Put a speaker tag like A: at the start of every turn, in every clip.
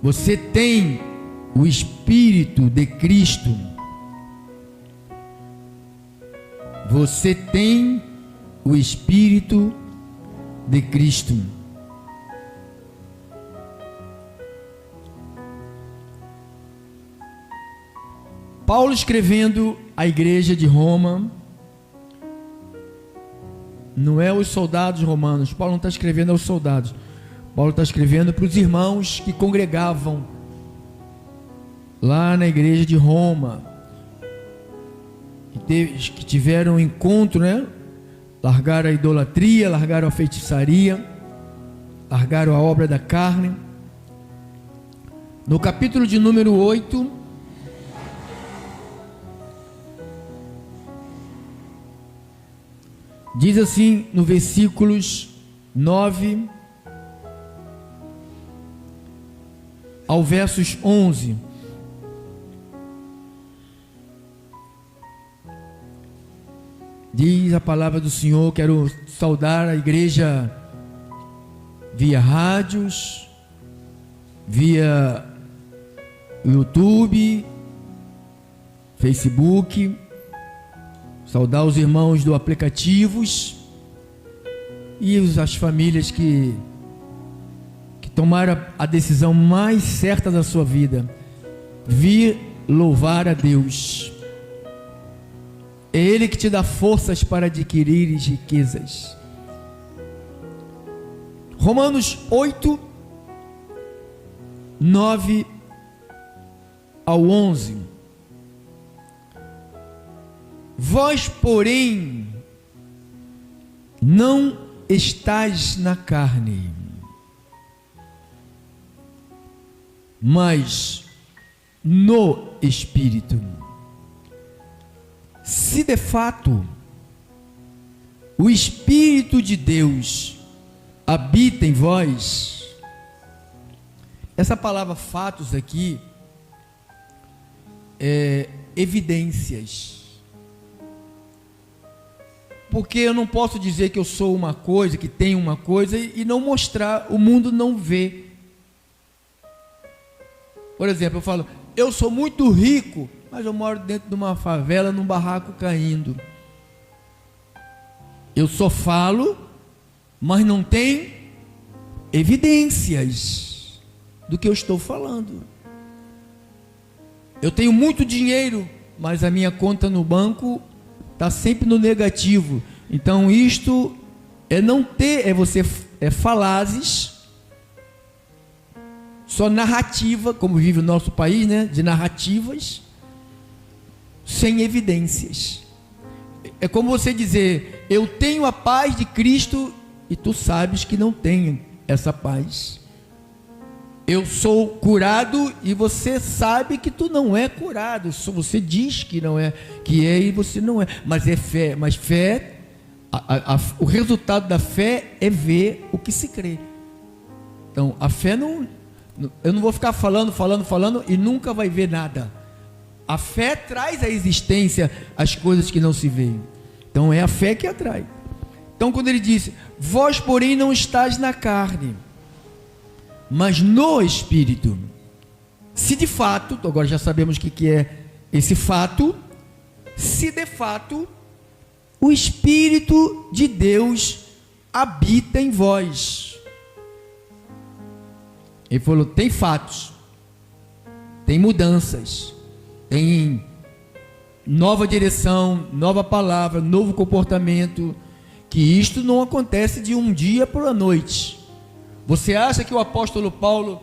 A: Você tem o Espírito de Cristo. Você tem o Espírito de Cristo. Paulo escrevendo à igreja de Roma, não é os soldados romanos, Paulo não está escrevendo aos soldados, Paulo está escrevendo para os irmãos que congregavam lá na igreja de Roma, que tiveram um encontro, né? Largaram a idolatria, largaram a feitiçaria, largaram a obra da carne. No capítulo de número 8, diz assim no versículos 9 ao versos 11: diz a palavra do Senhor. Quero saudar a igreja via rádios, via YouTube, Facebook, saudar os irmãos do aplicativos e as famílias que tomaram a decisão mais certa da sua vida, vir louvar a Deus. É Ele que te dá forças para adquirir riquezas. Romanos 8, 9 ao 11. Vós, porém, não estáis na carne, mas no Espírito. Se de fato o Espírito de Deus habita em vós. Essa palavra fatos aqui é evidências. Porque eu não posso dizer que eu sou uma coisa, que tenho uma coisa e não mostrar, o mundo não vê. Por exemplo, eu falo, eu sou muito rico, mas eu moro dentro de uma favela, num barraco caindo. Eu só falo, mas não tem evidências do que eu estou falando. Eu tenho muito dinheiro, mas a minha conta no banco está sempre no negativo. Então isto é não ter, falazes, só narrativa, como vive o nosso país, né? De narrativas, sem evidências. É como você dizer, eu tenho a paz de Cristo e tu sabes que não tem essa paz. Eu sou curado e você sabe que tu não é curado. Você diz que não é, que é e você não é. Mas é fé. Mas fé, o resultado da fé é ver o que se crê. Então a fé não, eu não vou ficar falando e nunca vai ver nada. A fé traz à existência as coisas que não se veem. Então é a fé que atrai. Então quando ele disse, vós porém não estáis na carne, mas no Espírito. Se de fato, agora já sabemos o que é esse fato, se de fato o Espírito de Deus habita em vós. Ele falou, tem fatos, tem mudanças, tem nova direção, nova palavra, novo comportamento, que isto não acontece de um dia para a noite. Você acha que o apóstolo Paulo,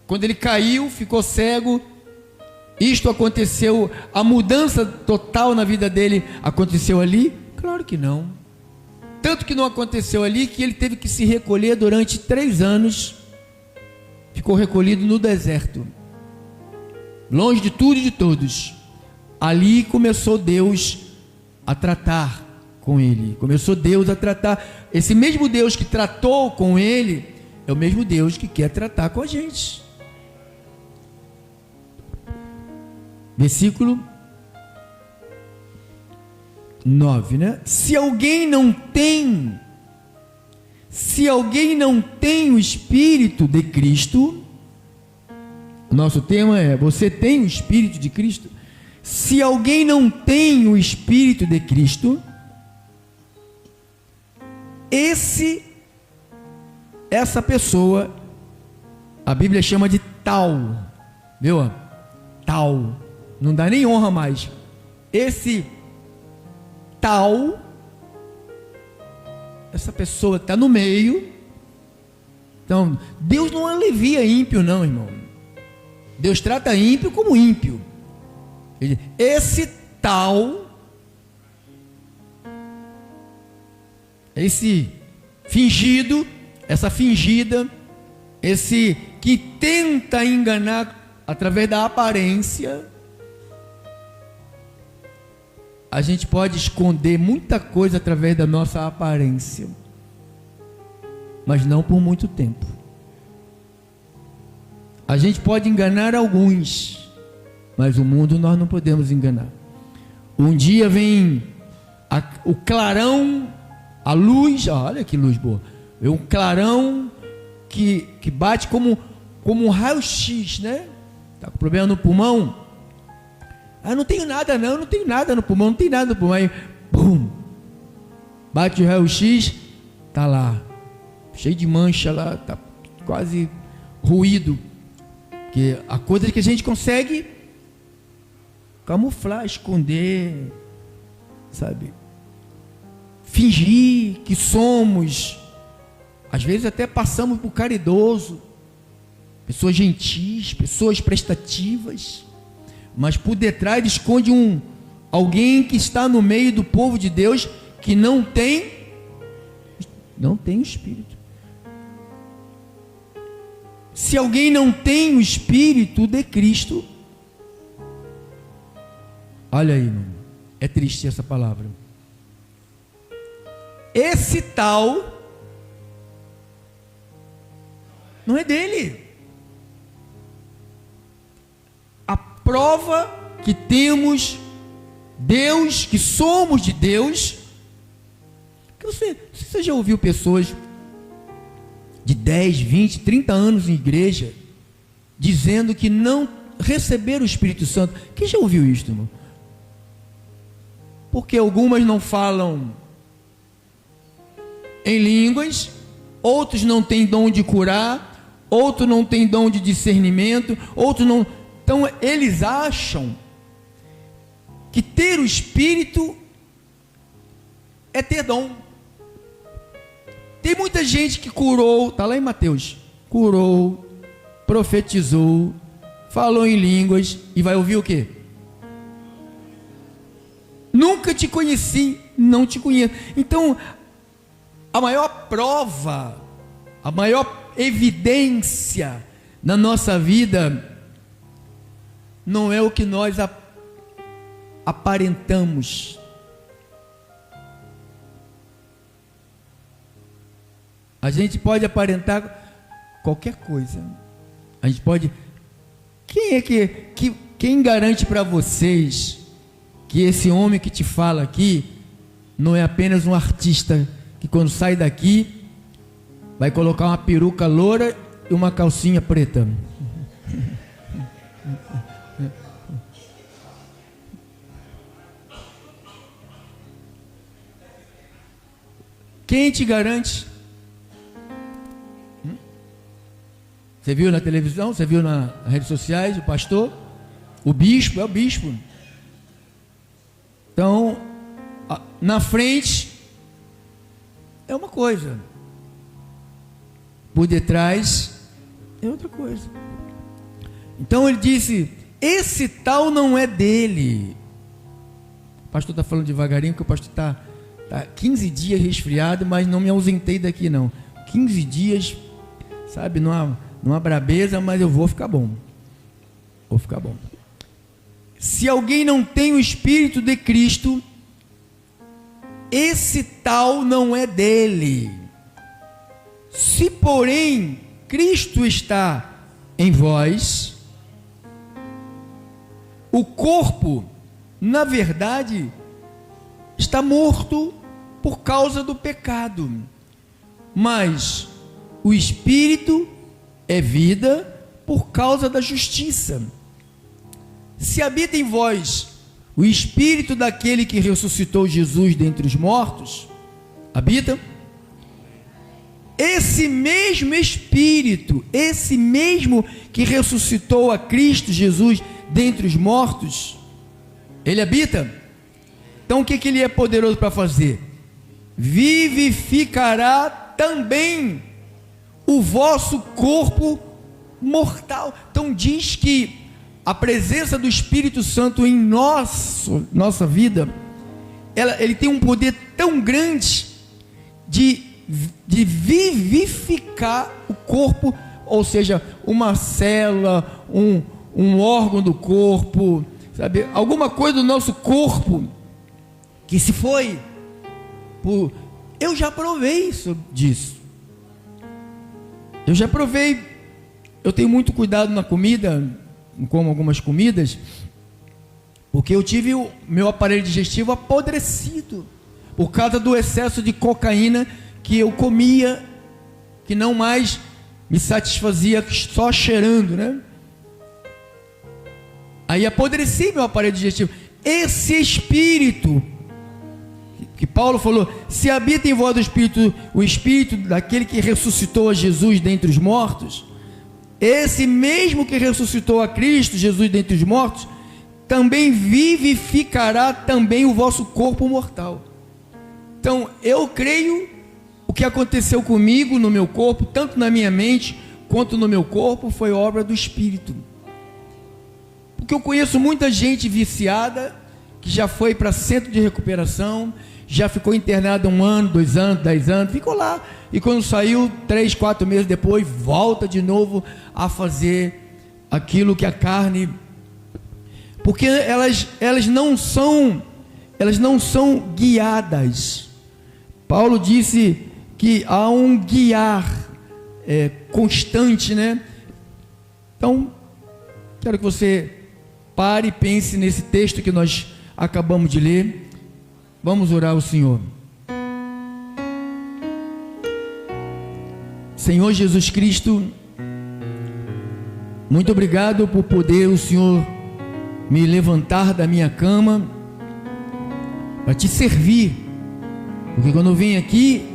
A: quando ele caiu, ficou cego, isto aconteceu, a mudança total na vida dele aconteceu ali? Claro que não. Tanto que não aconteceu ali, que ele teve que se recolher durante 3 anos, ficou recolhido no deserto, longe de tudo e de todos. Ali começou Deus a tratar com ele, começou Deus a tratar, esse mesmo Deus que tratou com ele, é o mesmo Deus que quer tratar com a gente. Versículo 9, né? Se alguém não tem o Espírito de Cristo, O nosso tema é: você tem o Espírito de Cristo? Se alguém não tem o Espírito de Cristo, essa pessoa, a Bíblia chama de tal, viu? Tal, não dá nem honra mais. Esse tal, essa pessoa que está no meio. Então, Deus não alivia ímpio, não, irmão. Deus trata ímpio como ímpio. Esse tal, esse fingido, essa fingida, esse que tenta enganar através da aparência, a gente pode esconder muita coisa através da nossa aparência, mas não por muito tempo. A gente pode enganar alguns, mas o mundo nós não podemos enganar. Um dia vem o clarão, a luz, olha que luz boa, é um clarão que bate como um raio-x, né? Está com problema no pulmão? Ah, não tenho nada não tenho nada no pulmão, não tem nada no pulmão. Aí, bum, bate o raio-x, está lá, cheio de mancha lá, está quase ruído. Porque a coisa que a gente consegue camuflar, esconder, sabe? Fingir que somos, às vezes até passamos por caridoso, pessoas gentis, pessoas prestativas, mas por detrás esconde alguém que está no meio do povo de Deus que não tem o Espírito. Se alguém não tem o Espírito de Cristo, olha aí, mano, é triste essa palavra. Esse tal não é dele. A prova que temos Deus, que somos de Deus, que você já ouviu pessoas de 10, 20, 30 anos em igreja dizendo que não receberam o Espírito Santo? Quem já ouviu isso, irmão? Porque algumas não falam em línguas, outros não têm dom de curar, outros não têm dom de discernimento, outros não. Então eles acham que ter o Espírito é ter dom. Tem muita gente que curou, está lá em Mateus, curou, profetizou, falou em línguas e vai ouvir o quê? Nunca te conheci, não te conheço. Então, a maior prova, a maior evidência na nossa vida não é o que nós aparentamos. A gente pode aparentar qualquer coisa. A gente pode. Quem garante para vocês que esse homem que te fala aqui não é apenas um artista que quando sai daqui vai colocar uma peruca loura e uma calcinha preta? Quem te garante? Você viu na televisão, você viu nas redes sociais o pastor, o bispo, é o bispo. Então, na frente é uma coisa, por detrás é outra coisa. Então ele disse: esse tal não é dele. O pastor está falando devagarinho, porque o pastor está 15 dias resfriado, mas não me ausentei daqui não. 15 dias, sabe, numa brabeza, mas eu vou ficar bom. Vou ficar bom. Se alguém não tem o Espírito de Cristo, esse tal não é dele. Se, porém, Cristo está em vós, o corpo, na verdade, está morto por causa do pecado, mas o Espírito é vida por causa da justiça. Se habita em vós o Espírito daquele que ressuscitou Jesus dentre os mortos, habita? Esse mesmo Espírito, esse mesmo que ressuscitou a Cristo Jesus dentre os mortos, ele habita? Então o que ele é poderoso para fazer? Vivificará também o vosso corpo mortal. Então diz que a presença do Espírito Santo em nossa vida, ele tem um poder tão grande de vivificar o corpo, ou seja, uma célula, um órgão do corpo, sabe, alguma coisa do nosso corpo que se foi. Eu já provei disso. Eu já provei. Eu tenho muito cuidado na comida, como algumas comidas, porque eu tive o meu aparelho digestivo apodrecido por causa do excesso de cocaína que eu comia, que não mais me satisfazia só cheirando, né? Aí apodreci meu aparelho digestivo. Esse Espírito que Paulo falou, se habita em vós o Espírito daquele que ressuscitou a Jesus dentre os mortos, esse mesmo que ressuscitou a Cristo Jesus dentre os mortos, também vivificará também o vosso corpo mortal. Então eu creio, o que aconteceu comigo no meu corpo, tanto na minha mente quanto no meu corpo, foi obra do Espírito. Porque eu conheço muita gente viciada que já foi para centro de recuperação, já ficou internado 1 ano, 2 anos, 10 anos, ficou lá, e quando saiu 3, 4 meses depois, volta de novo a fazer aquilo que a carne, porque elas não são guiadas. Paulo disse que há um guiar constante, né? Então quero que você pare e pense nesse texto que nós acabamos de ler. Vamos orar ao Senhor. Senhor Jesus Cristo, muito obrigado por poder o Senhor me levantar da minha cama para te servir, porque quando eu venho aqui,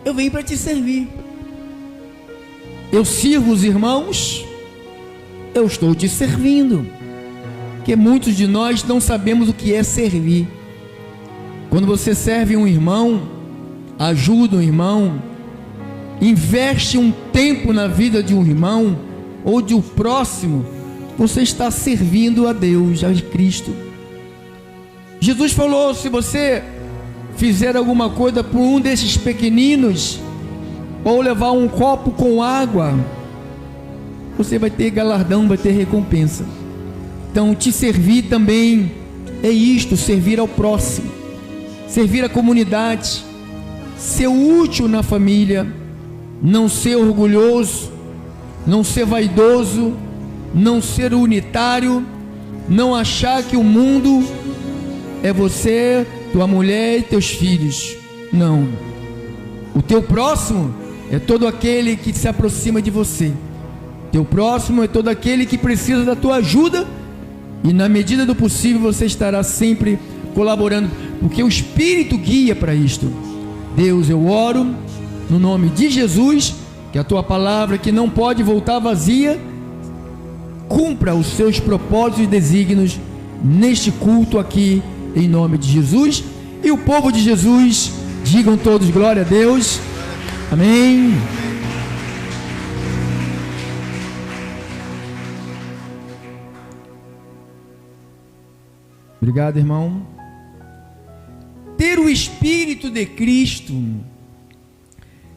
A: eu venho para te servir. Eu sirvo os irmãos, eu estou te servindo, porque muitos de nós não sabemos o que é servir. Quando você serve um irmão, ajuda um irmão, investe um tempo na vida de um irmão ou de um próximo, você está servindo a Deus, a Cristo. Jesus falou, se você fizer alguma coisa por um desses pequeninos, ou levar um copo com água, você vai ter galardão, vai ter recompensa. Então te servir também é isto, servir ao próximo, servir a comunidade, ser útil na família, não ser orgulhoso, não ser vaidoso, não ser unitário, não achar que o mundo é você, tua mulher e teus filhos. Não, o teu próximo é todo aquele que se aproxima de você. Teu próximo é todo aquele que precisa da tua ajuda, e na medida do possível você estará sempre colaborando, porque o Espírito guia para isto. Deus, eu oro no nome de Jesus, que a tua palavra, que não pode voltar vazia, cumpra os seus propósitos e desígnios neste culto aqui, em nome de Jesus. E o povo de Jesus, digam todos glória a Deus, amém. Obrigado, irmão. Ter o Espírito de Cristo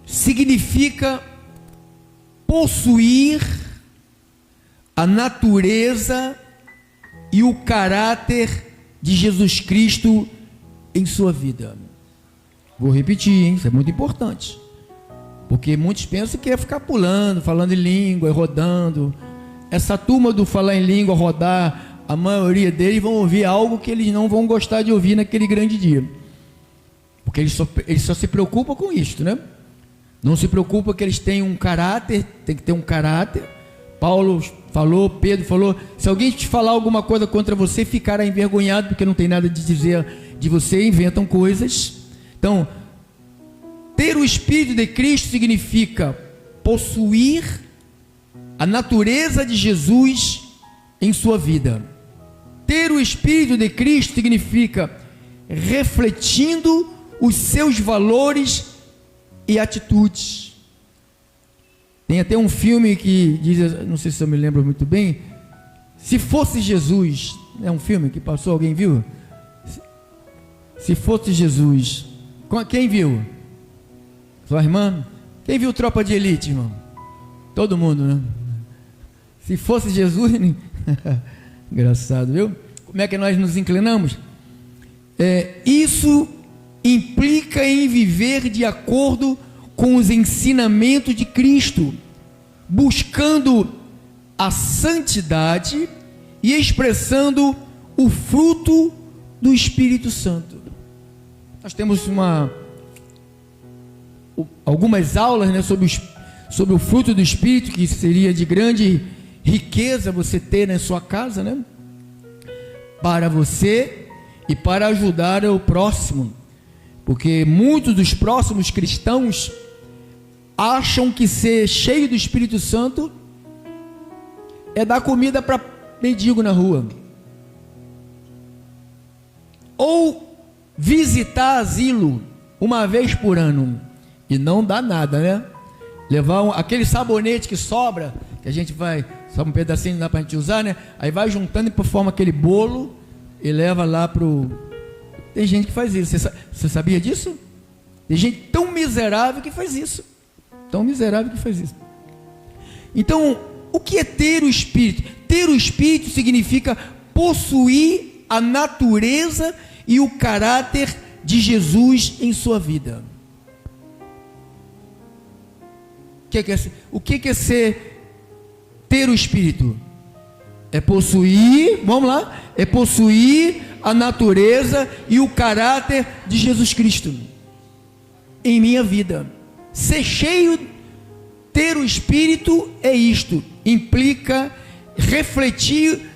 A: significa possuir a natureza e o caráter de Jesus Cristo em sua vida. Vou repetir, hein? Isso é muito importante, porque muitos pensam que é ficar pulando, falando em língua, rodando. Essa turma do falar em língua, rodar, a maioria deles vão ouvir algo que eles não vão gostar de ouvir naquele grande dia, porque eles só se preocupam com isto, né? Não se preocupa que eles têm um caráter, tem que ter um caráter. Paulo falou, Pedro falou, se alguém te falar alguma coisa contra você, ficará envergonhado, porque não tem nada de dizer de você, inventam coisas. Então, ter o Espírito de Cristo significa possuir a natureza de Jesus em sua vida. Ter o Espírito de Cristo significa refletindo os seus valores e atitudes. Tem até um filme que diz, não sei se eu me lembro muito bem, Se Fosse Jesus, é um filme que passou, alguém viu? Se Fosse Jesus, quem viu? Sua irmã? Quem viu Tropa de Elite, irmão? Todo mundo, né? Se fosse Jesus, engraçado, viu? Como é que nós nos inclinamos? Isso implica em viver de acordo com os ensinamentos de Cristo, buscando a santidade e expressando o fruto do Espírito Santo. Nós temos algumas aulas, né, sobre o fruto do Espírito, que seria de grande riqueza você ter na sua casa, né? Para você e para ajudar o próximo, porque muitos dos próximos cristãos acham que ser cheio do Espírito Santo é dar comida para mendigo na rua, ou visitar asilo uma vez por ano, e não dá nada, né? Levar aquele sabonete que sobra, que a gente vai, só um pedacinho dá para a gente usar, né? Aí vai juntando e forma aquele bolo e leva lá pro... Tem gente que faz isso. Você sabia disso? Tem gente tão miserável que faz isso. Tão miserável que faz isso. Então, o que é ter o Espírito? Ter o Espírito significa possuir a natureza e o caráter de Jesus em sua vida. O que é ter o Espírito? É possuir, vamos lá, é possuir a natureza e o caráter de Jesus Cristo em minha vida. Ser cheio, ter o Espírito é isto, implica refletir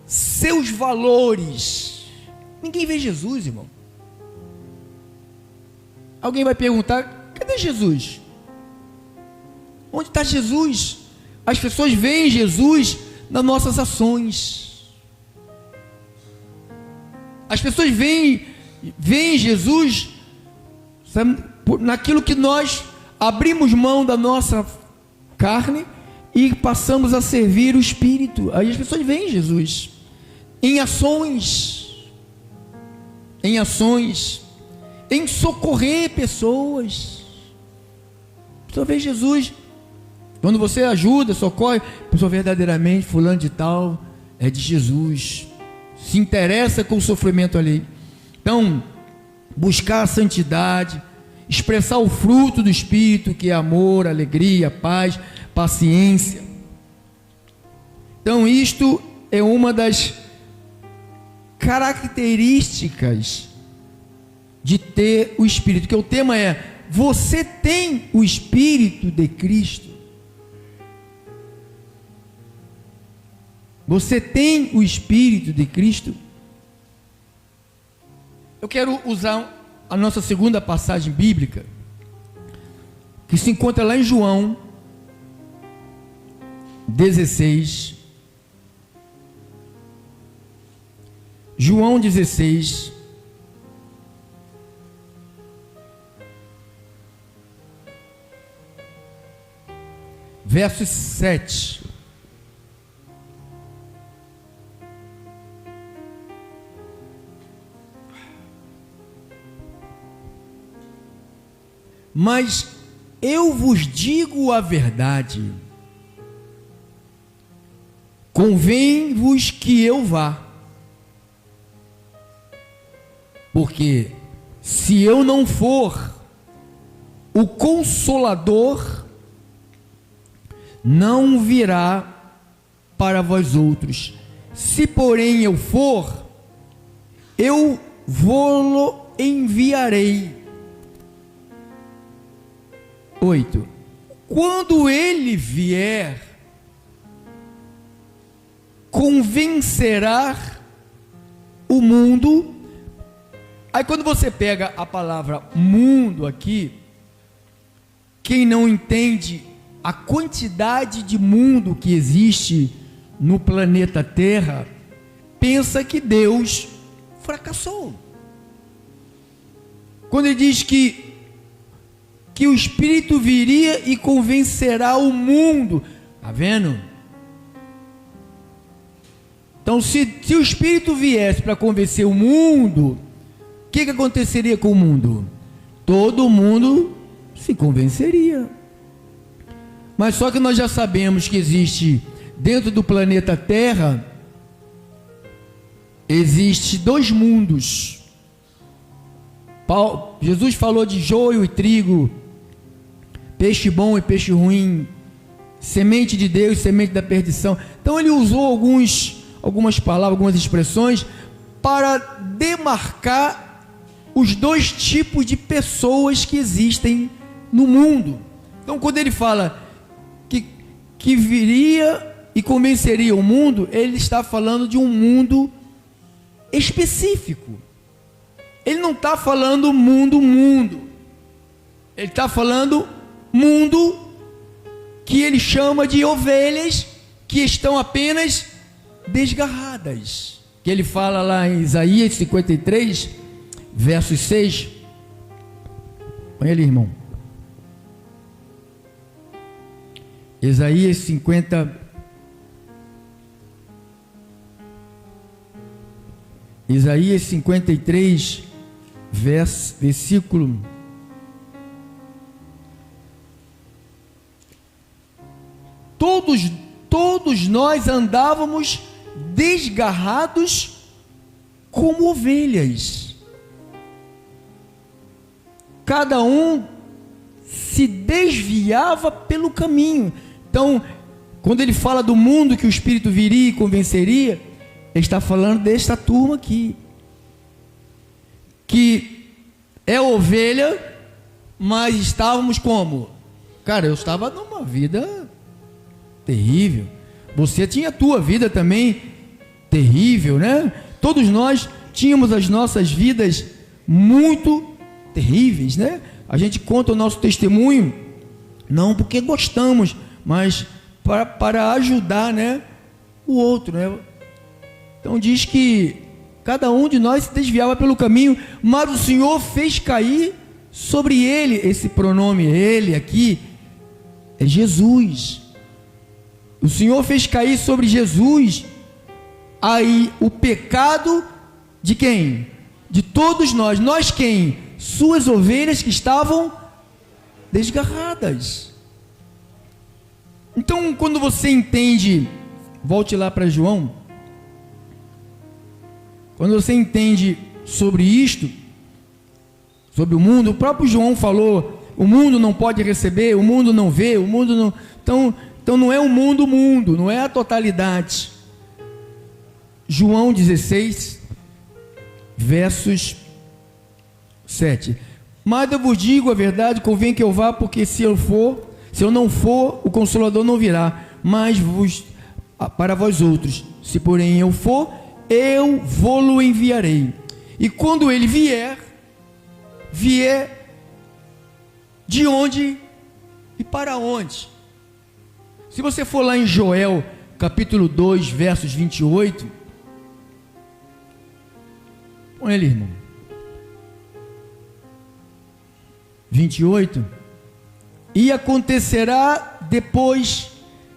A: seus valores. Ninguém vê Jesus, irmão. Alguém vai perguntar, cadê Jesus? Onde está Jesus? As pessoas veem Jesus nas nossas ações. As pessoas veem Jesus, sabe, naquilo que nós abrimos mão da nossa carne e passamos a servir o Espírito. Aí as pessoas veem Jesus em ações, em socorrer pessoas. A pessoa vê Jesus. Quando você ajuda, socorre, a pessoa verdadeiramente, fulano de tal, é de Jesus, se interessa com o sofrimento ali. Então, buscar a santidade, expressar o fruto do Espírito, que é amor, alegria, paz, paciência. Então, isto é uma das características de ter o Espírito, que o tema é: você tem o Espírito de Cristo? Você tem o Espírito de Cristo? Eu quero usar a nossa segunda passagem bíblica, que se encontra lá em João 16. João 16. Verso 7. Mas eu vos digo a verdade, convém-vos que eu vá, porque se eu não for, o Consolador não virá para vós outros. Se porém eu for, eu vou-lo enviarei. 8. Quando ele vier, convencerá o mundo. Aí quando você pega a palavra mundo aqui, quem não entende a quantidade de mundo que existe no planeta Terra, pensa que Deus fracassou. Quando ele diz que o Espírito viria e convencerá o mundo, está vendo? Então se o Espírito viesse para convencer o mundo, o que aconteceria com o mundo? Todo mundo se convenceria. Mas só que nós já sabemos que existe dentro do planeta Terra, existe dois mundos. Jesus falou de joio e trigo, peixe bom e peixe ruim, semente de Deus, semente da perdição. Então ele usou algumas palavras, algumas expressões para demarcar os dois tipos de pessoas que existem no mundo. Então quando ele fala que viria e convenceria o mundo, ele está falando de um mundo específico. Ele não está falando mundo, ele está falando mundo que ele chama de ovelhas que estão apenas desgarradas, que ele fala lá em Isaías 53, versos 6. Olha ele, irmão. Isaías 53, versículo. Todos nós andávamos desgarrados como ovelhas. Cada um se desviava pelo caminho. Então, quando ele fala do mundo que o Espírito viria e convenceria, ele está falando desta turma aqui, que é ovelha, mas estávamos como? Cara, eu estava numa vida terrível. Você tinha a tua vida também terrível, né? Todos nós tínhamos as nossas vidas muito terríveis, né? A gente conta o nosso testemunho, não porque gostamos, mas para ajudar, né, o outro, né? Então diz que cada um de nós se desviava pelo caminho, mas o Senhor fez cair sobre ele, esse pronome ele aqui é Jesus. O Senhor fez cair sobre Jesus aí o pecado de quem? De todos nós. Nós quem? Suas ovelhas que estavam desgarradas. Então, quando você entende, volte lá para João, quando você entende sobre isto, sobre o mundo, o próprio João falou, o mundo não pode receber, o mundo não vê, o mundo não... Então não é o mundo, não é a totalidade. João 16, versos 7. Mas eu vos digo a verdade, convém que eu vá, porque se eu não for, o Consolador não virá, mas para vós outros, se porém eu for, eu vou-lo enviarei. E quando ele vier de onde e para onde? Se você for lá em Joel, capítulo 2, versos 28, põe ele, irmão. 28. E acontecerá depois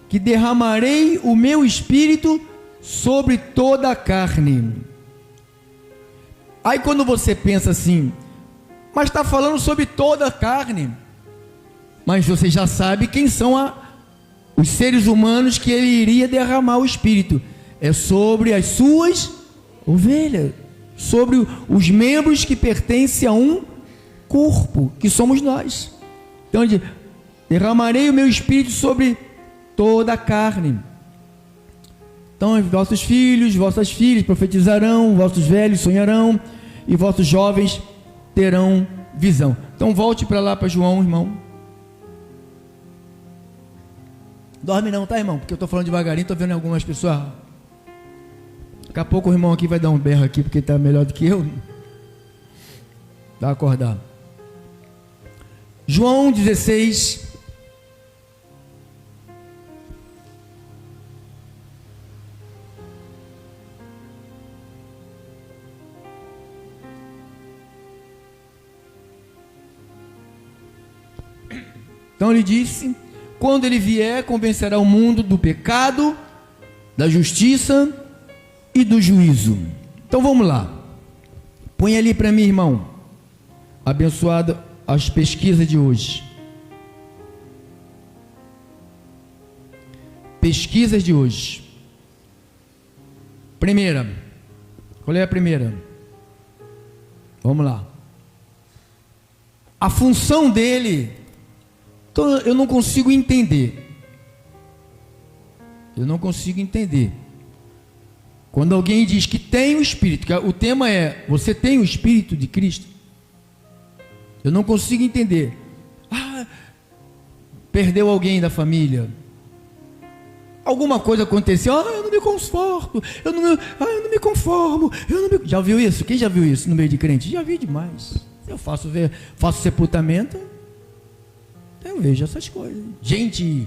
A: que derramarei o meu espírito sobre toda a carne. Aí quando você pensa assim, mas está falando sobre toda a carne, mas você já sabe quem são os seres humanos que ele iria derramar o espírito. É sobre as suas ovelhas, sobre os membros que pertencem a um corpo, que somos nós. Então ele diz, derramarei o meu espírito sobre toda a carne. Então vossos filhos, vossas filhas profetizarão, vossos velhos sonharão, e vossos jovens terão visão. Então volte para lá para João, irmão. Dorme não, tá, irmão? Porque eu estou falando devagarinho, estou vendo algumas pessoas. Daqui a pouco o irmão aqui vai dar um berro aqui, porque está melhor do que eu. Vai acordar. João 16. Então ele disse: quando ele vier, convencerá o mundo do pecado, da justiça e do juízo. Então vamos lá. Põe ali para mim, irmão, abençoado, as pesquisas de hoje. Pesquisas de hoje. Primeira. Qual é a primeira? Vamos lá. A função dele. Então, eu não consigo entender. Eu não consigo entender. Quando alguém diz que tem o Espírito, que o tema é: você tem o Espírito de Cristo? Eu não consigo entender. Perdeu alguém da família. Alguma coisa aconteceu. Eu não me conforto. Eu não me conformo. Já viu isso? Quem já viu isso no meio de crente? Já vi demais. Eu faço sepultamento. Eu vejo essas coisas. Gente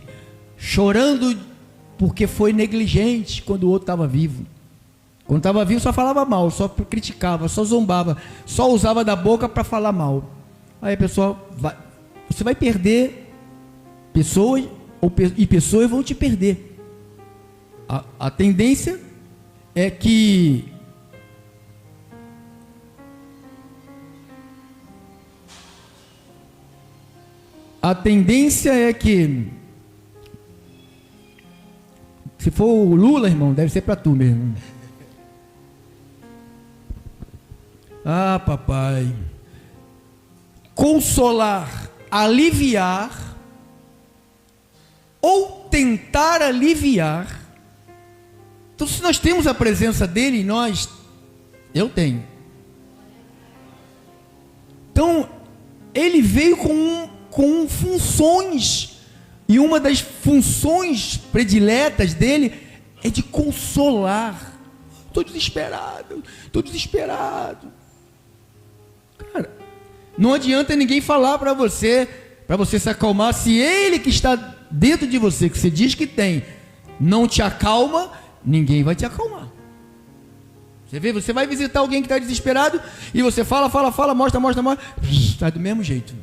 A: chorando porque foi negligente quando o outro estava vivo. Quando estava vivo só falava mal, só criticava, só zombava, só usava da boca para falar mal. Aí a pessoa você vai perder pessoas, e pessoas vão te perder. A tendência é que se for o Lula, irmão, deve ser para tu mesmo. Papai. Consolar, aliviar ou tentar aliviar. Então, se nós temos a presença dele em nós, eu tenho. Então, ele veio com funções, e uma das funções prediletas dele é de consolar. Estou desesperado. Cara, não adianta ninguém falar para você se acalmar, se ele que está dentro de você, que você diz que tem, não te acalma, ninguém vai te acalmar. Você vê, você vai visitar alguém que está desesperado, e você fala, mostra, está do mesmo jeito.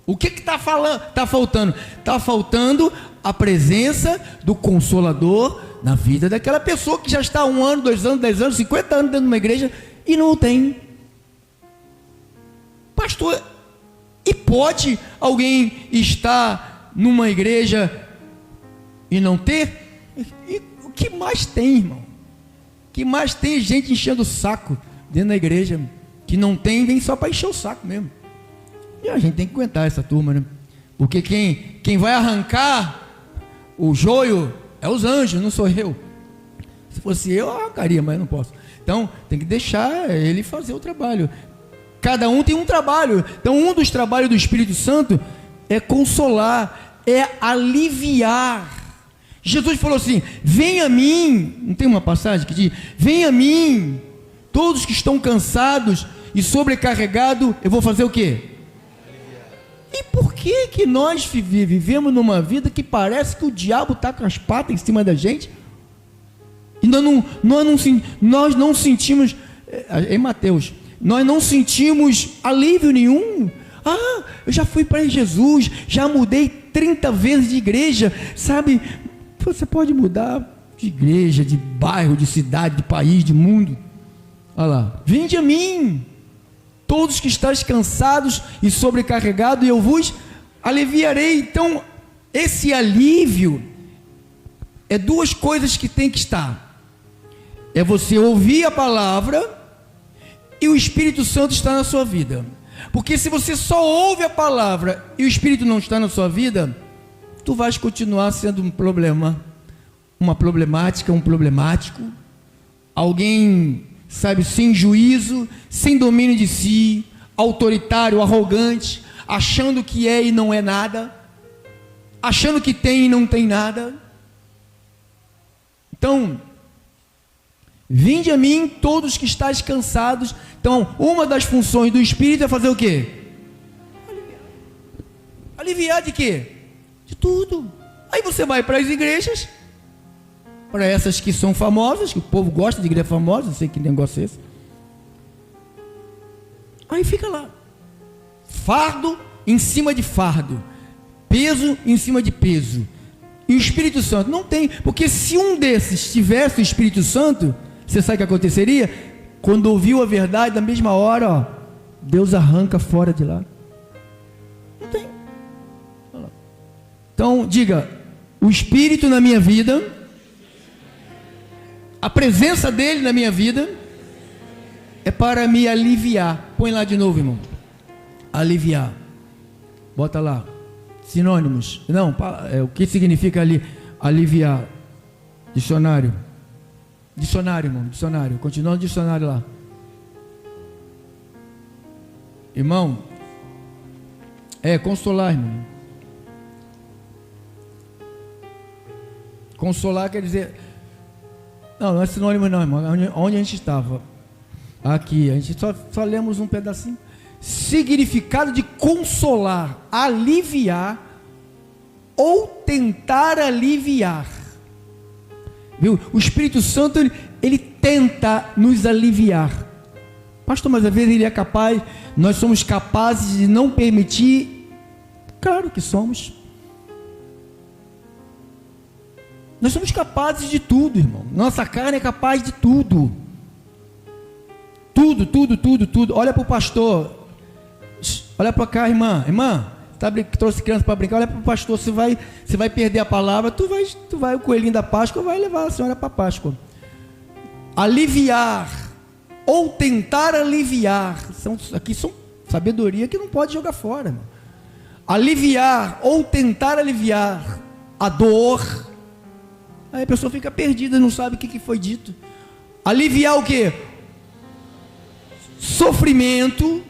A: O que está faltando? Está faltando a presença do Consolador na vida daquela pessoa que já está 1 ano, 2 anos, 10 anos, 50 anos dentro de uma igreja e não o tem. Pastor, e pode alguém estar numa igreja e não ter? E o que mais tem, irmão? O que mais tem gente enchendo o saco dentro da igreja, que não tem, vem só para encher o saco mesmo. E a gente tem que aguentar essa turma, né? Porque quem vai arrancar o joio é os anjos, não sou eu. Se fosse eu arrancaria, mas não posso. Então tem que deixar ele fazer o trabalho. Cada um tem um trabalho. Então um dos trabalhos do Espírito Santo é consolar, é aliviar. Jesus falou assim: vem a mim. Não tem uma passagem que diz: vem a mim, todos que estão cansados e sobrecarregados, eu vou fazer o quê? E por que nós vivemos numa vida que parece que o diabo está com as patas em cima da gente? E nós não sentimos, em Mateus, nós não sentimos alívio nenhum. Eu já fui para Jesus, já mudei 30 vezes de igreja, sabe? Você pode mudar de igreja, de bairro, de cidade, de país, de mundo. Olha lá, vinde a mim, todos que estáis cansados e sobrecarregados, e eu vos aliviarei. Então, esse alívio é duas coisas que tem que estar: é você ouvir a palavra e o Espírito Santo está na sua vida. Porque se você só ouve a palavra e o Espírito não está na sua vida, tu vais continuar sendo um problema, uma problemática, um problemático, alguém, sabe, sem juízo, sem domínio de si, autoritário, arrogante, achando que é e não é nada. achando que tem e não tem nada. Então, vinde a mim todos que estáis cansados. Então, uma das funções do Espírito é fazer o quê? Aliviar de quê? De tudo. Aí você vai para as igrejas, para essas que são famosas, que o povo gosta de igreja famosa, não sei que negócio é esse. Aí fica lá, fardo em cima de fardo, peso em cima de peso. E o Espírito Santo não tem, porque se um desses tivesse o Espírito Santo, você sabe o que aconteceria? Quando ouviu a verdade, na mesma hora, ó, Deus arranca fora de lá. Não tem. Então, diga, o Espírito na minha vida, a presença dele na minha vida, é para me aliviar. Põe lá de novo, irmão. Aliviar. Bota lá. Sinônimos. Não, o que significa ali? Aliviar. Dicionário. Dicionário, irmão. Dicionário. Continua no dicionário lá. Irmão. Consolar, irmão. Consolar quer dizer... Não é sinônimo não, irmão. Onde a gente estava? Aqui, a gente só lemos um pedacinho. Significado de consolar, aliviar ou tentar aliviar. Viu? O Espírito Santo, ele tenta nos aliviar. Pastor, mas às vezes ele é capaz, nós somos capazes de não permitir. Claro que somos. Nós somos capazes de tudo, irmão. Nossa carne é capaz de tudo. Tudo. Olha para o pastor. Olha para cá, irmã. Irmã, trouxe criança para brincar. Olha para o pastor. Você vai perder a palavra. Tu vai o coelhinho da Páscoa vai levar a senhora para a Páscoa. Aliviar ou tentar aliviar. Aqui são sabedoria que não pode jogar fora. Irmão. Aliviar ou tentar aliviar a dor. Aí a pessoa fica perdida, não sabe o que foi dito. Aliviar o quê? Sofrimento.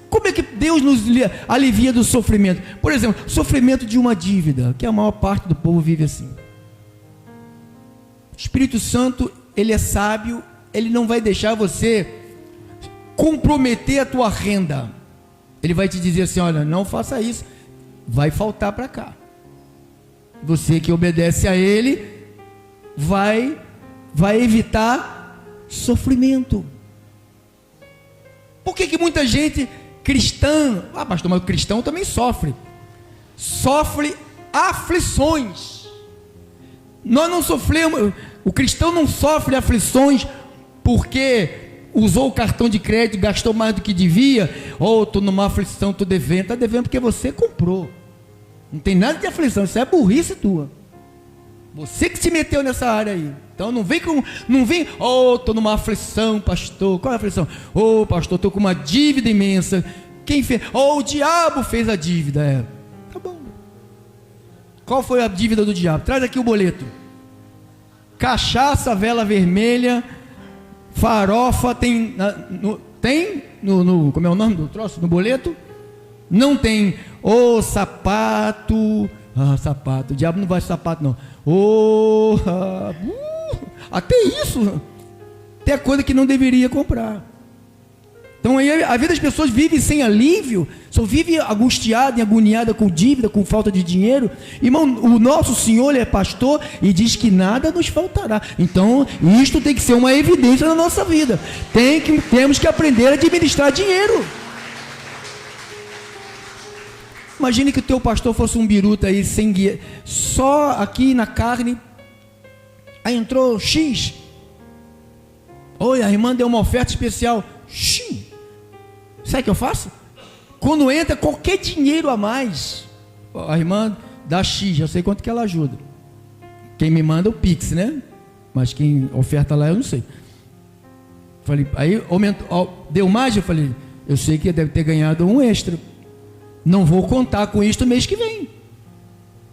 A: Como é que Deus nos alivia do sofrimento? Por exemplo, sofrimento de uma dívida, que a maior parte do povo vive assim. O Espírito Santo, ele é sábio, ele não vai deixar você comprometer a tua renda. Ele vai te dizer assim, olha, não faça isso, vai faltar para cá. Você que obedece a ele, vai evitar sofrimento. Por que muita gente cristã, pastor, mas o cristão também sofre aflições. Nós não sofremos, o cristão não sofre aflições porque usou o cartão de crédito, gastou mais do que devia, estou numa aflição, estou devendo. Está devendo porque você comprou. Não tem nada de aflição, isso é burrice tua. Você que se meteu nessa área aí. Então não vem, estou numa aflição, pastor. Qual é a aflição? Pastor, estou com uma dívida imensa. Quem fez? O diabo fez a dívida. Tá bom. Qual foi a dívida do diabo? Traz aqui o boleto. Cachaça, vela vermelha, farofa, tem como é o nome do troço? No boleto? Não tem. Sapato. Sapato. O diabo não vai de sapato, não. Até isso. Até coisa que não deveria comprar. Então aí a vida das pessoas vive sem alívio, só vive angustiada e agoniada com dívida, com falta de dinheiro. Irmão, o nosso Senhor, ele é pastor e diz que nada nos faltará. Então isto tem que ser uma evidência na nossa vida. Temos que aprender a administrar dinheiro. Imagine que o teu pastor fosse um biruta aí, sem guia, só aqui na carne. Aí entrou X. Oi, a irmã deu uma oferta especial. X. Sabe o que eu faço? Quando entra qualquer dinheiro a mais, a irmã dá X, eu sei quanto que ela ajuda. Quem me manda é o Pix, né? Mas quem oferta lá eu não sei. Falei, aí aumentou, deu mais, eu falei, eu sei que deve ter ganhado um extra. Não vou contar com isso no mês que vem.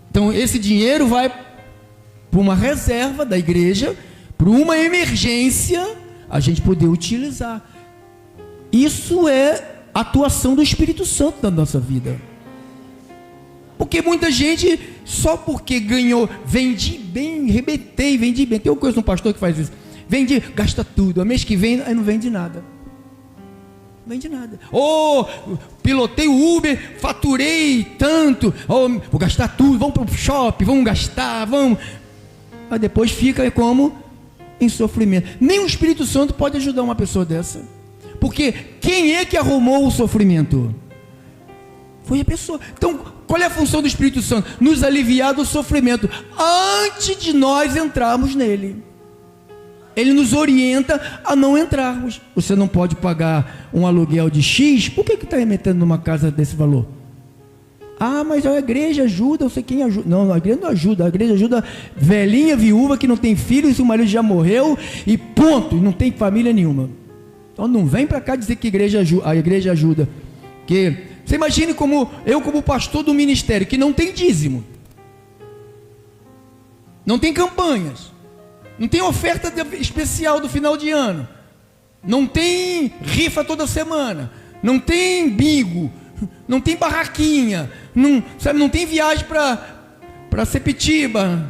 A: Então esse dinheiro vai para uma reserva da igreja, para uma emergência, a gente poder utilizar. Isso é atuação do Espírito Santo na nossa vida. Porque muita gente, só porque ganhou, vendi bem, rebentei, vendi bem. Tem uma coisa de um pastor que faz isso. Vendi, gasta tudo. A mês que vem, aí não vende nada. Não vende nada. Pilotei o Uber, faturei tanto. Vou gastar tudo, vamos para o shopping, vamos gastar, vamos. Aí depois fica como? Em sofrimento. Nem o Espírito Santo pode ajudar uma pessoa dessa. Porque quem é que arrumou o sofrimento? Foi a pessoa. Então, qual é a função do Espírito Santo? Nos aliviar do sofrimento antes de nós entrarmos nele. Ele nos orienta a não entrarmos. Você não pode pagar um aluguel de X, por que está remetendo numa casa desse valor? Mas a igreja ajuda, eu sei quem ajuda. Não, a igreja não ajuda, a igreja ajuda velhinha, viúva, que não tem filhos, o marido já morreu, e ponto, e não tem família nenhuma. Então não vem para cá dizer que a igreja ajuda. Porque você imagine como pastor do ministério, que não tem dízimo, não tem campanhas, não tem oferta especial do final de ano, não tem rifa toda semana, não tem bingo, não tem barraquinha, não tem viagem para Sepetiba.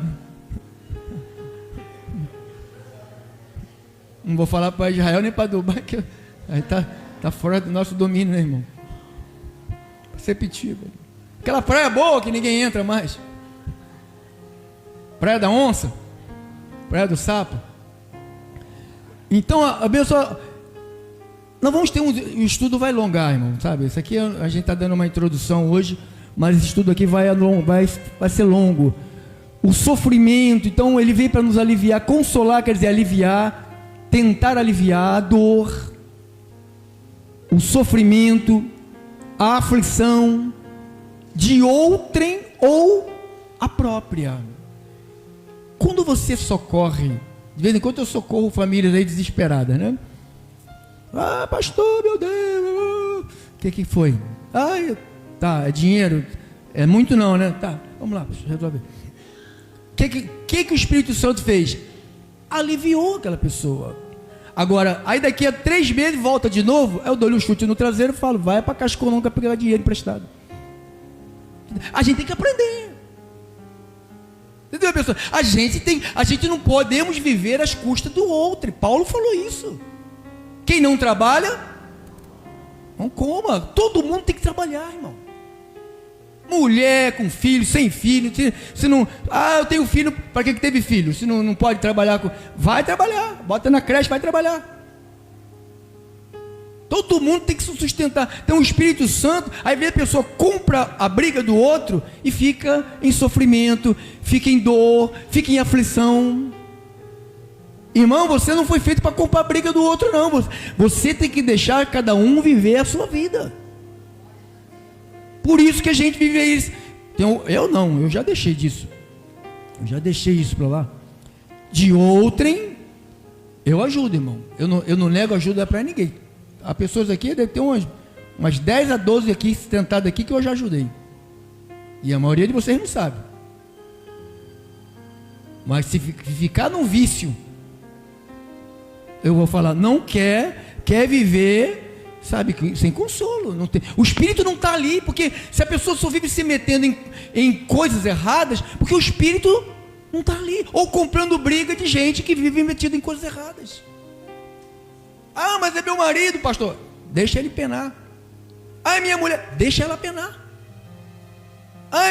A: Não vou falar para Israel nem para Dubai, que aí tá fora do nosso domínio, né, irmão? Sepetiba, aquela praia boa que ninguém entra mais, praia da onça, praia do sapo. Então a pessoa, nós vamos ter o estudo vai alongar, irmão, sabe? Isso aqui a gente está dando uma introdução hoje, mas esse estudo aqui vai ser longo. O sofrimento, então ele veio para nos aliviar. Consolar quer dizer aliviar, tentar aliviar a dor, o sofrimento, a aflição de outrem ou a própria. Quando você socorre, de vez em quando eu socorro famílias aí desesperadas, né? Pastor, meu Deus, o que foi? Tá, é dinheiro, é muito não, né? Tá, vamos lá, resolver. O que o Espírito Santo fez? Aliviou aquela pessoa. Agora, aí daqui a 3 meses volta de novo, eu dou-lhe um chute no traseiro e falo, vai para Cascolonga pegar dinheiro emprestado. A gente tem que aprender. Entendeu, pessoal? A gente não podemos viver às custas do outro. Paulo falou isso. Quem não trabalha, não coma. Todo mundo tem que trabalhar, irmão. Mulher com filho, sem filho, se não, eu tenho filho, para que teve filho? Se não pode trabalhar, vai trabalhar, bota na creche, vai trabalhar. Todo mundo tem que se sustentar. Então o Espírito Santo, aí vem a pessoa, compra a briga do outro e fica em sofrimento, fica em dor, fica em aflição. Irmão, você não foi feito para comprar a briga do outro, não. Você tem que deixar cada um viver a sua vida. Por isso que a gente vive isso. Eu já deixei disso. Eu já deixei isso para lá. De outrem, eu ajudo, irmão. Eu não nego ajuda para ninguém. Há pessoas aqui, deve ter umas 10 a 12 aqui, sentadas aqui, que eu já ajudei. E a maioria de vocês não sabe. Mas se ficar num vício, eu vou falar, não quer viver, sabe, sem consolo. Não tem, o Espírito não está ali, porque se a pessoa só vive se metendo em coisas erradas, porque o Espírito não está ali, ou comprando briga de gente que vive metida em coisas erradas. Mas é meu marido, pastor, deixa ele penar. Minha mulher, deixa ela penar.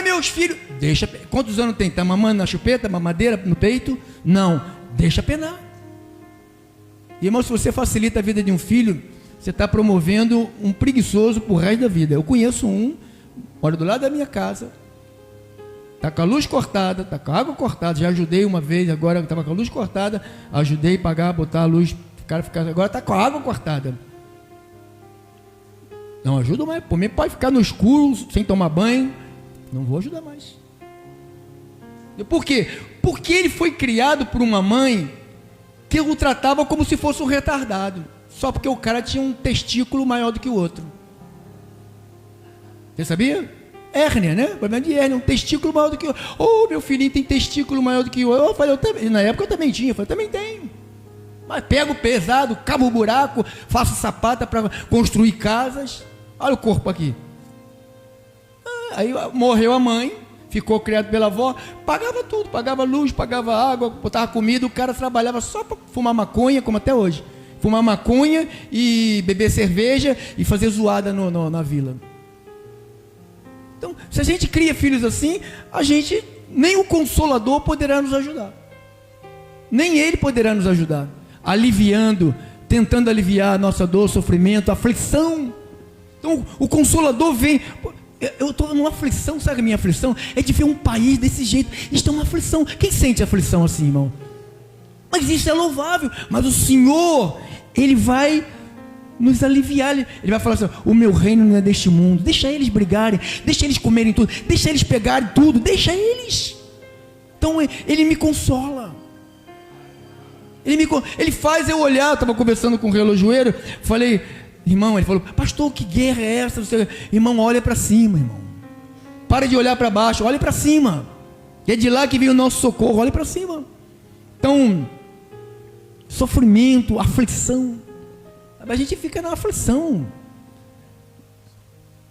A: Meus filhos, deixa. Quantos anos tem? Está mamando na chupeta, mamadeira no peito? Não, deixa penar. E, irmão, se você facilita a vida de um filho, você está promovendo um preguiçoso por resto da vida. Eu conheço mora do lado da minha casa, está com a luz cortada, está com a água cortada. Já ajudei uma vez, agora estava com a luz cortada, ajudei a pagar, botar a luz, agora está com a água cortada. Não ajuda mais. Por mim pode ficar no escuro, sem tomar banho, não vou ajudar mais. E por quê? Porque ele foi criado por uma mãe que o tratava como se fosse um retardado, só porque o cara tinha um testículo maior do que o outro. Você sabia? Hérnia, né? Problema de hérnia, um testículo maior do que o outro. Meu filhinho tem testículo maior do que o outro. Eu falei, na época eu também tinha. Eu falei, também tenho. Mas pego pesado, cavo o buraco, faço sapata para construir casas. Olha o corpo aqui. Aí morreu a mãe, ficou criado pela avó, pagava tudo, pagava luz, pagava água, botava comida, o cara trabalhava só para fumar maconha, como até hoje. Fumar maconha e beber cerveja e fazer zoada na vila. Então, se a gente cria filhos assim, nem o Consolador poderá nos ajudar. Nem Ele poderá nos ajudar. Aliviando, tentando aliviar a nossa dor, sofrimento, aflição. Então, o Consolador vem. Eu estou numa aflição, sabe a minha aflição? É de ver um país desse jeito. Isto é uma aflição. Quem sente aflição assim, irmão? Mas isso é louvável. Mas o Senhor, Ele vai nos aliviar. Ele vai falar assim: o meu reino não é deste mundo. Deixa eles brigarem, deixa eles comerem tudo, deixa eles pegarem tudo, deixa eles. Então Ele me consola. Ele faz eu olhar. Eu estava conversando com o relojoeiro, falei: irmão, ele falou: pastor, que guerra é essa? Irmão, olha para cima, irmão. Para de olhar para baixo, olha para cima. É de lá que vem o nosso socorro, olha para cima. Então, sofrimento, aflição, a gente fica na aflição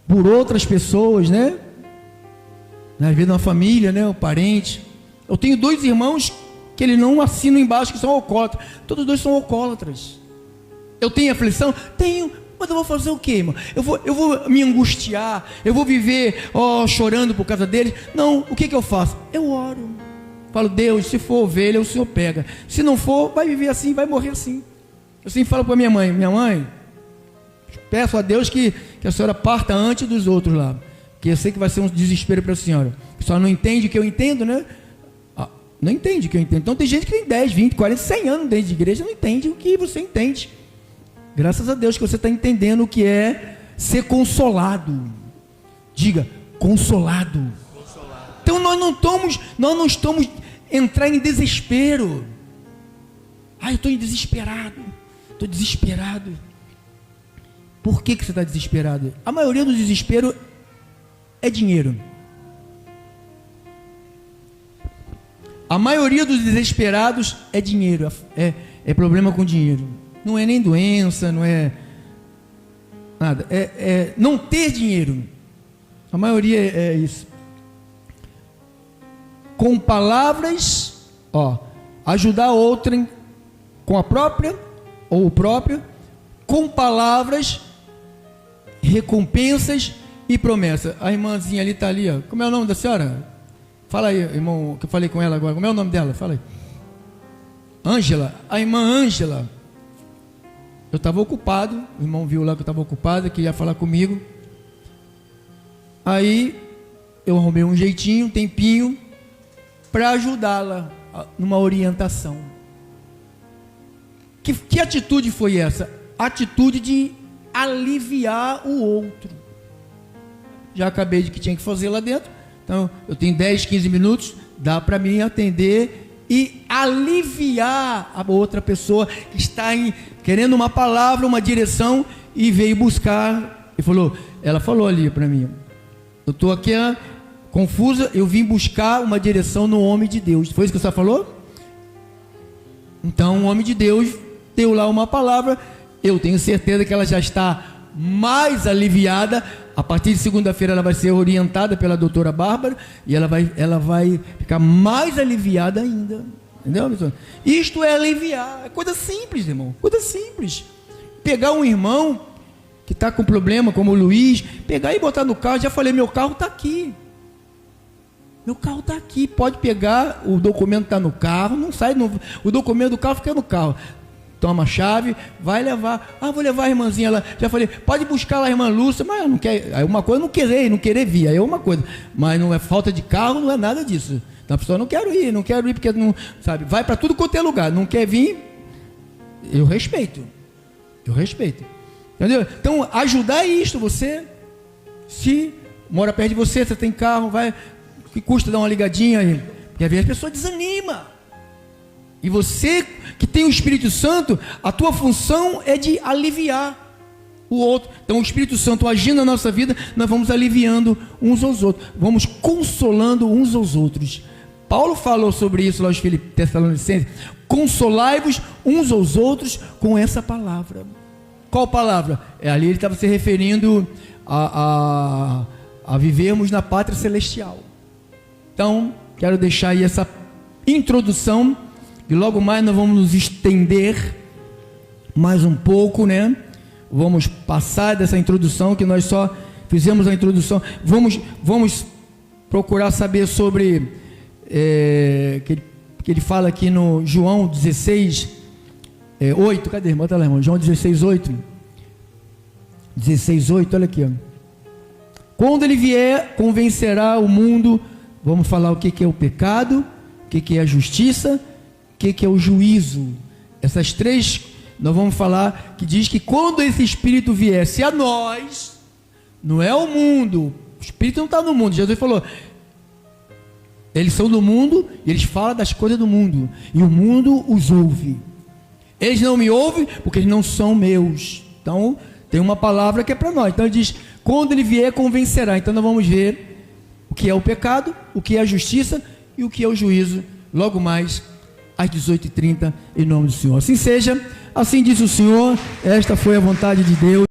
A: por outras pessoas, né? Às vezes uma família, né? Um parente. Eu tenho 2 irmãos que eles não assinam embaixo que são alcoólatras. Todos 2 são alcoólatras. Eu tenho aflição? Tenho. Mas eu vou fazer o quê, irmão? Eu vou me angustiar, eu vou viver chorando por causa deles? Não, o que eu faço? Eu oro. Falo: Deus, se for ovelha, o Senhor pega. Se não for, vai viver assim, vai morrer assim. Eu sempre falo para minha mãe, peço a Deus que a senhora parta antes dos outros lá, que eu sei que vai ser um desespero para a senhora. A senhora não entende o que eu entendo, né? Não entende o que eu entendo. Então tem gente que tem 10, 20, 40, 100 anos dentro de igreja, não entende o que você entende. Graças a Deus que você está entendendo o que é ser consolado. Diga: consolado. Então nós não estamos entrar em desespero. Eu estou desesperado. Estou desesperado. Por que você está desesperado? A maioria do desespero é dinheiro. A maioria dos desesperados é dinheiro. É problema com dinheiro. Não é nem doença, não é nada. É não ter dinheiro. A maioria é isso. Com palavras, ajudar outrem com a própria ou o próprio, com palavras, recompensas e promessas. A irmãzinha ali está ali, ó. Como é o nome da senhora? Fala aí, irmão, que eu falei com ela agora. Como é o nome dela? Fala aí. Ângela. A irmã Ângela. Eu estava ocupado, o irmão viu lá que eu estava ocupado, que ia falar comigo. Aí eu arrumei um jeitinho, um tempinho, para ajudá-la numa orientação. Que atitude foi essa? Atitude de aliviar o outro. Já acabei de que tinha que fazer lá dentro. Então eu tenho 10, 15 minutos, dá para mim atender e aliviar a outra pessoa que está querendo uma palavra, uma direção, e veio buscar. Ela falou ali para mim: eu estou aqui confusa, eu vim buscar uma direção no homem de Deus. Foi isso que você falou? Então o homem de Deus deu lá uma palavra. Eu tenho certeza que ela já está mais aliviada. A partir de segunda-feira ela vai ser orientada pela doutora Bárbara e ela vai ficar mais aliviada ainda. Entendeu, pessoal? Isto é aliviar. É coisa simples, irmão. Coisa simples. Pegar um irmão que está com problema, como o Luiz, pegar e botar no carro. Já falei: meu carro está aqui. Meu carro está aqui. Pode pegar, o documento está no carro. Não sai, o documento do carro fica no carro. Toma a chave, vai levar. Vou levar a irmãzinha lá. Já falei: pode buscar lá a irmã Lúcia. Mas não quer. Aí uma coisa, não querer vir. Aí é uma coisa. Mas não é falta de carro, não é nada disso. Então a pessoa: não quero ir porque não, sabe, vai para tudo quanto é lugar. Não quer vir. Eu respeito. Entendeu? Então ajudar é isto. Você, se mora perto de você, você tem carro, vai. Que custa dar uma ligadinha aí? Porque às vezes a pessoa desanima. E você que tem o Espírito Santo, a tua função é de aliviar o outro. Então o Espírito Santo agindo na nossa vida, nós vamos aliviando uns aos outros, vamos consolando uns aos outros. Paulo falou sobre isso lá aos Tessalonicenses: consolai-vos uns aos outros com essa palavra. Qual palavra? Ali ele estava se referindo a a vivermos na pátria celestial. Então, quero deixar aí essa introdução, e logo mais nós vamos nos estender mais um pouco, né? Vamos passar dessa introdução, que nós só fizemos a introdução. Vamos procurar saber sobre, que ele fala aqui no João 16, 8, cadê, irmão? Tá lá, irmão, João 16, 8. 16, 8, olha aqui, ó. Quando ele vier, convencerá o mundo. Vamos falar o que é o pecado, o que é a justiça, o que é o juízo. Essas três, nós vamos falar, que diz que quando esse Espírito viesse a nós, não é o mundo, o Espírito não está no mundo. Jesus falou, eles são do mundo, e eles falam das coisas do mundo, e o mundo os ouve. Eles não me ouvem, porque eles não são meus. Então, tem uma palavra que é para nós. Então ele diz, quando ele vier, convencerá. Então nós vamos ver o que é o pecado, o que é a justiça e o que é o juízo, logo mais às 18h30, em nome do Senhor. Assim seja, assim diz o Senhor, esta foi a vontade de Deus.